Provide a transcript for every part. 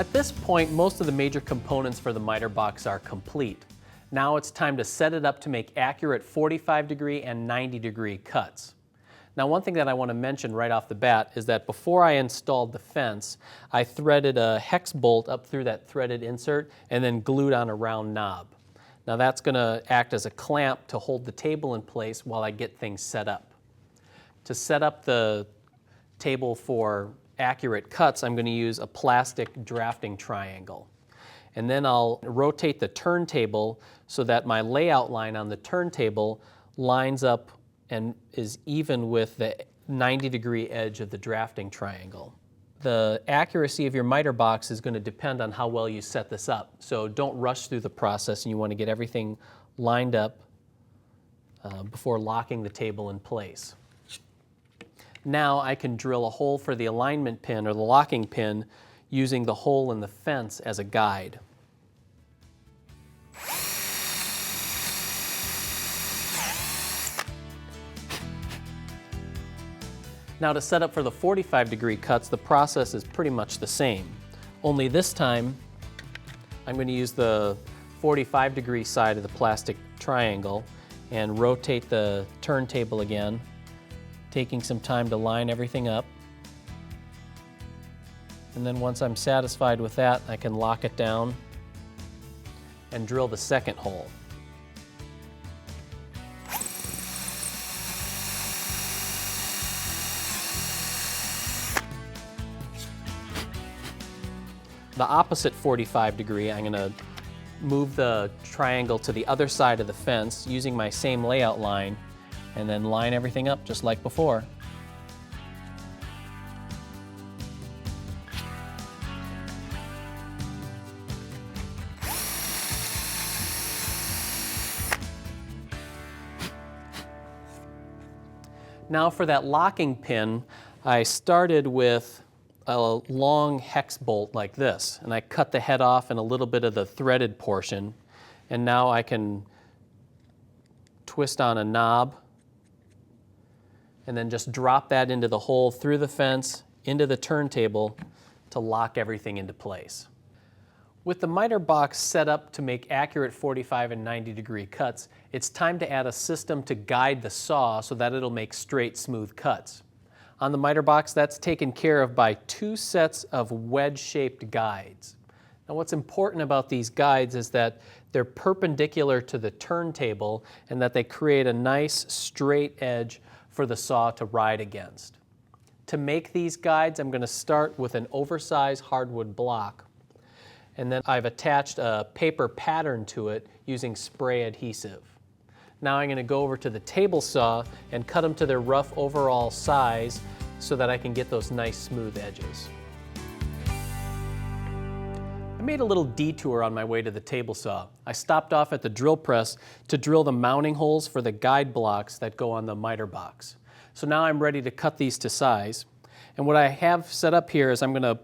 At this point, most of the major components for the miter box are complete. Now it's time to set it up to make accurate 45-degree and 90-degree cuts. Now, one thing that I want to mention right off the bat is that before I installed the fence, I threaded a hex bolt up through that threaded insert and then glued on a round knob. Now that's going to act as a clamp to hold the table in place while I get things set up. To set up the table for accurate cuts, I'm going to use a plastic drafting triangle. And then I'll rotate the turntable so that my layout line on the turntable lines up and is even with the 90-degree edge of the drafting triangle. The accuracy of your miter box is going to depend on how well you set this up. So don't rush through the process, and you want to get everything lined up before locking the table in place. Now I can drill a hole for the alignment pin or the locking pin using the hole in the fence as a guide. Now to set up for the 45-degree cuts, the process is pretty much the same. Only this time, I'm going to use the 45-degree side of the plastic triangle and rotate the turntable again, taking some time to line everything up. And then once I'm satisfied with that, I can lock it down and drill the second hole. The opposite 45-degree, I'm going to move the triangle to the other side of the fence using my same layout line and then line everything up just like before. Now for that locking pin, I started with a long hex bolt like this, and I cut the head off and a little bit of the threaded portion, and now I can twist on a knob and then just drop that into the hole through the fence into the turntable to lock everything into place. With the miter box set up to make accurate 45 and 90-degree cuts, it's time to add a system to guide the saw so that it'll make straight, smooth cuts. On the miter box, that's taken care of by two sets of wedge-shaped guides. Now what's important about these guides is that they're perpendicular to the turntable and that they create a nice straight edge for the saw to ride against. To make these guides, I'm going to start with an oversized hardwood block, and then I've attached a paper pattern to it using spray adhesive. Now I'm going to go over to the table saw and cut them to their rough overall size so that I can get those nice smooth edges. I made a little detour on my way to the table saw. I stopped off at the drill press to drill the mounting holes for the guide blocks that go on the miter box. So now I'm ready to cut these to size. And what I have set up here is I'm going to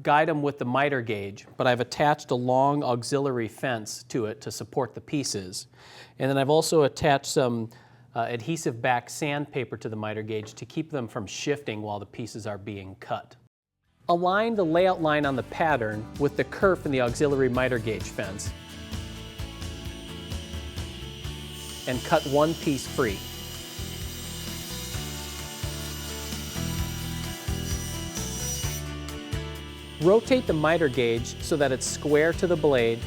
guide them with the miter gauge, but I've attached a long auxiliary fence to it to support the pieces. And then I've also attached some adhesive back sandpaper to the miter gauge to keep them from shifting while the pieces are being cut. Align the layout line on the pattern with the kerf in the auxiliary miter gauge fence and cut one piece free. Rotate the miter gauge so that it's square to the blade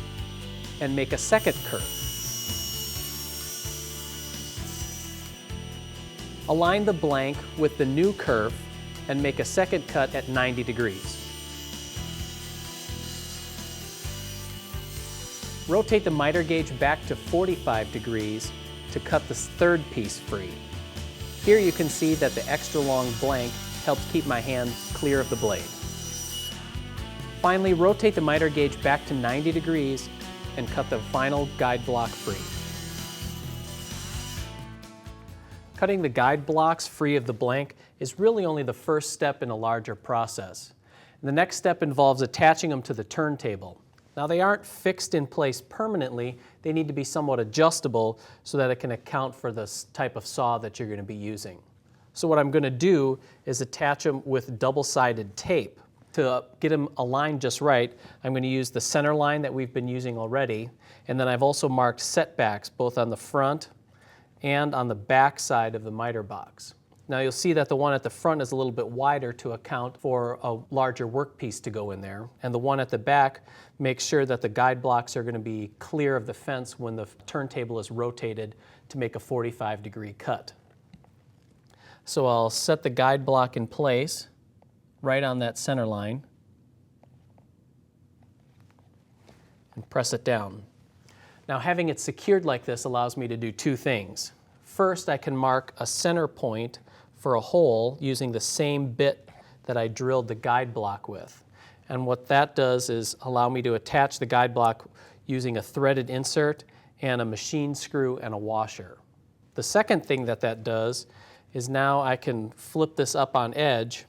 and make a second kerf. Align the blank with the new kerf and make a second cut at 90 degrees. Rotate the miter gauge back to 45 degrees to cut the third piece free. Here you can see that the extra long blank helps keep my hand clear of the blade. Finally, rotate the miter gauge back to 90 degrees and cut the final guide block free. Cutting the guide blocks free of the blank is really only the first step in a larger process. The next step involves attaching them to the turntable. Now they aren't fixed in place permanently, they need to be somewhat adjustable so that it can account for the type of saw that you're going to be using. So what I'm going to do is attach them with double-sided tape. to get them aligned just right, I'm going to use the center line that we've been using already, and then I've also marked setbacks both on the front and on the back side of the miter box. Now you'll see that the one at the front is a little bit wider to account for a larger workpiece to go in there, and the one at the back makes sure that the guide blocks are going to be clear of the fence when the turntable is rotated to make a 45-degree cut. So I'll set the guide block in place right on that center line and press it down. Now having it secured like this allows me to do two things. First, I can mark a center point for a hole using the same bit that I drilled the guide block with. And what that does is allow me to attach the guide block using a threaded insert and a machine screw and a washer. The second thing that does is now I can flip this up on edge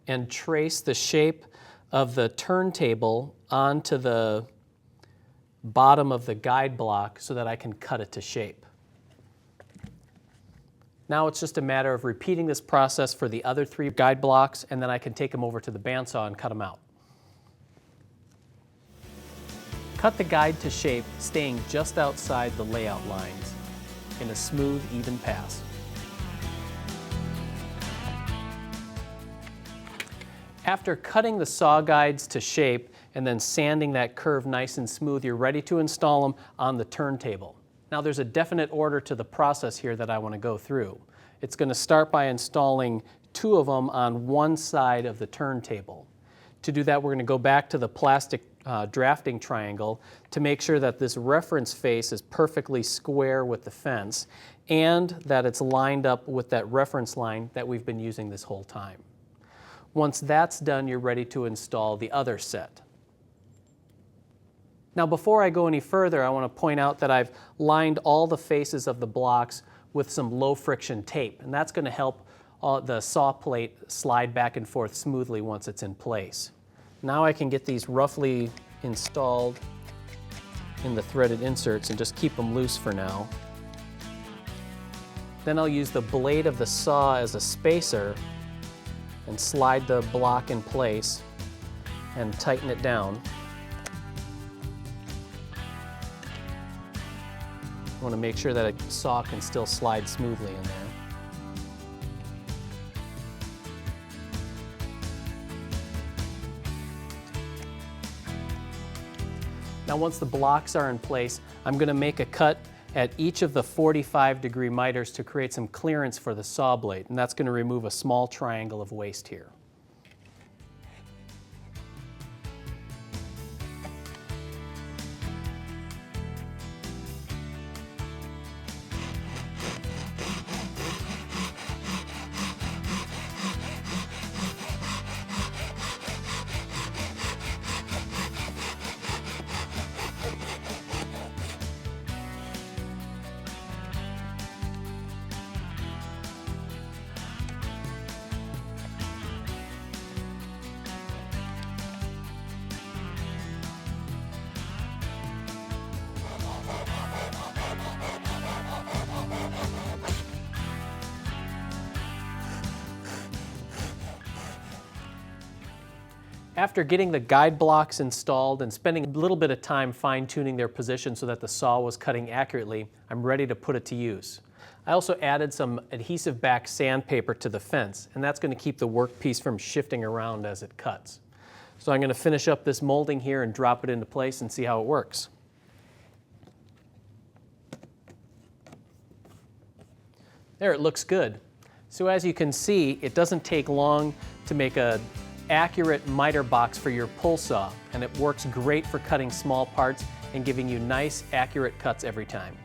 and trace the shape of the turntable onto the bottom of the guide block so that I can cut it to shape. Now it's just a matter of repeating this process for the other 3 guide blocks, and then I can take them over to the bandsaw and cut them out. Cut the guide to shape, staying just outside the layout lines in a smooth, even pass. After cutting the saw guides to shape and then sanding that curve nice and smooth, you're ready to install them on the turntable. Now there's a definite order to the process here that I want to go through. It's going to start by installing 2 of them on one side of the turntable. To do that, we're going to go back to the plastic drafting triangle to make sure that this reference face is perfectly square with the fence and that it's lined up with that reference line that we've been using this whole time. Once that's done, you're ready to install the other set. Now before I go any further, I want to point out that I've lined all the faces of the blocks with some low friction tape, and that's going to help the saw plate slide back and forth smoothly once it's in place. Now I can get these roughly installed in the threaded inserts and just keep them loose for now. Then I'll use the blade of the saw as a spacer and slide the block in place and tighten it down. I want to make sure that a saw can still slide smoothly in there. Now once the blocks are in place, I'm going to make a cut at each of the 45-degree miters to create some clearance for the saw blade, and that's going to remove a small triangle of waste here. After getting the guide blocks installed and spending a little bit of time fine-tuning their position so that the saw was cutting accurately, I'm ready to put it to use. I also added some adhesive back sandpaper to the fence, and that's going to keep the workpiece from shifting around as it cuts. So I'm going to finish up this molding here and drop it into place and see how it works. There, it looks good. So as you can see, it doesn't take long to make an accurate miter box for your pull saw, and it works great for cutting small parts and giving you nice, accurate cuts every time.